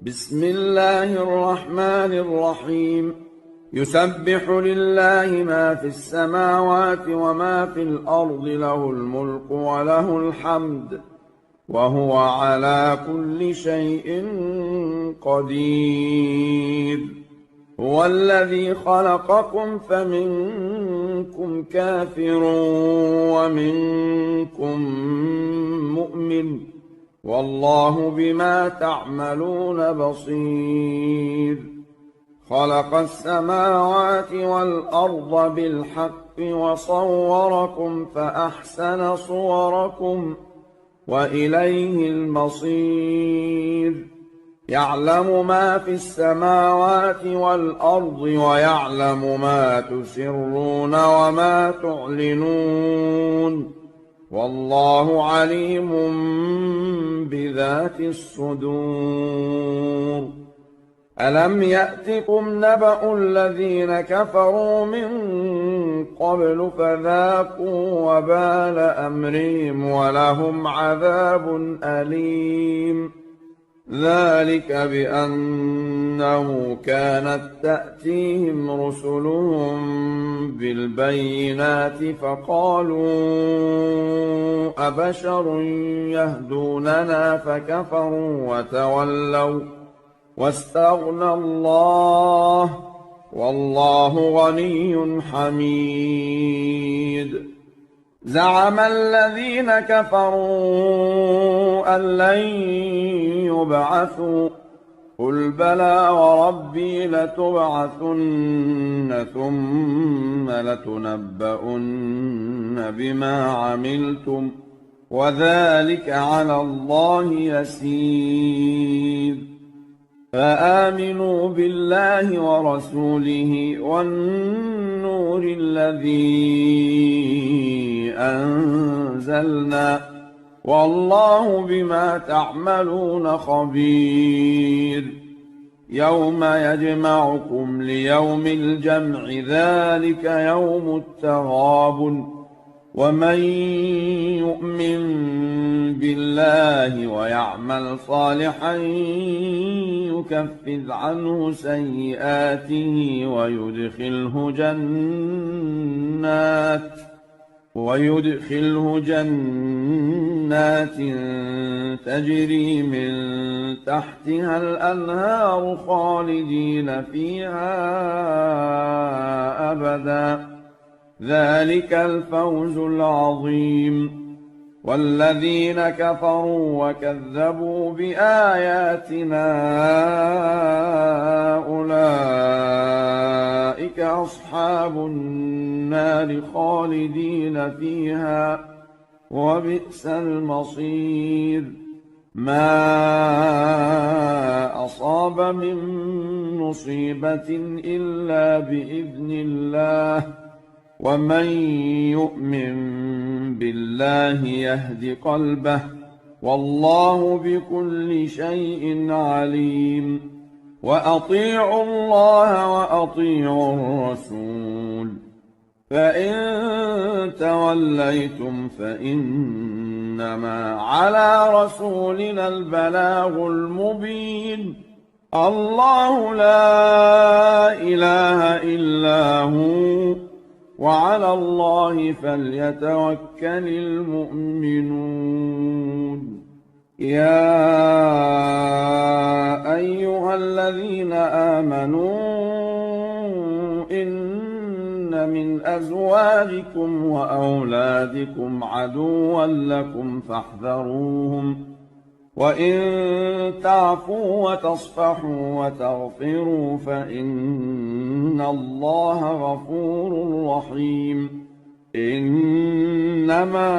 بسم الله الرحمن الرحيم. يسبح لله ما في السماوات وما في الأرض، له الملك وله الحمد، وهو على كل شيء قدير. هو الذي خلقكم فمنكم كافر ومنكم مؤمن، والله بما تعملون بصير. خلق السماوات والأرض بالحق وصوركم فأحسن صوركم وإليه المصير. يعلم ما في السماوات والأرض ويعلم ما تسرون وما تعلنون، والله عليم بذات الصدور. ألم يأتكم نبأ الذين كفروا من قبل فذاقوا وبال أمرهم ولهم عذاب أليم. ذلك بأنه كانت تأتيهم رسلهم بالبينات فقالوا أبشر يهدوننا فكفروا وتولوا واستغنى الله، والله غني حميد. زعم الذين كفروا أن لن يبعثوا، قل بلى وربي لتبعثن ثم لتنبؤن بما عملتم وذلك على الله يسير. فآمنوا بالله ورسوله والنور الذي أنزلنا، والله بما تعملون خبير. يوم يجمعكم ليوم الجمع، ذلك يوم التغابن. ومن يؤمن بالله ويعمل صالحا يكفر عنه سيئاته ويدخله جنات تجري من تحتها الأنهار خالدين فيها أبدا، ذلك الفوز العظيم. والذين كفروا وكذبوا بآياتنا أولئك أصحاب النار خالدين فيها، وبئس المصير. ما أصاب من مصيبة إلا بإذن الله، ومن يؤمن بالله يهد قلبه، والله بكل شيء عليم. وأطيعوا الله وأطيعوا الرسول، فإن توليتم فإنما على رسولنا البلاغ المبين. الله لا إله إلا هو، وعلى الله فليتوكل المؤمنون. يا أيها الذين آمنوا إن من أزواجكم وأولادكم عدوا لكم فاحذروهم، وإن تعفوا وتصفحوا وتغفروا فإن الله غفور رحيم. إنما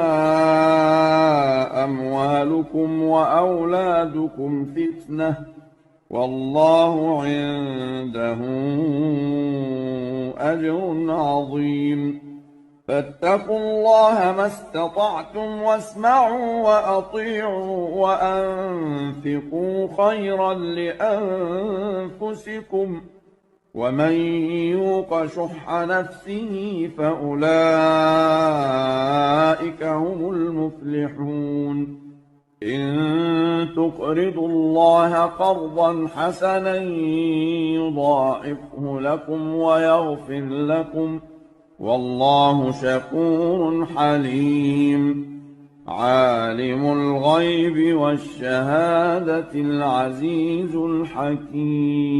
أموالكم وأولادكم فتنة، والله عنده أجر عظيم. فاتقوا الله ما استطعتم واسمعوا وأطيعوا وأنفقوا خيرا لأنفسكم، ومن يوق شح نفسه فأولئك هم المفلحون. إن تقرضوا الله قرضا حسنا يضاعفه لكم ويغفر لكم والله شكور حليم عالم الغيب والشهادة العزيز الحكيم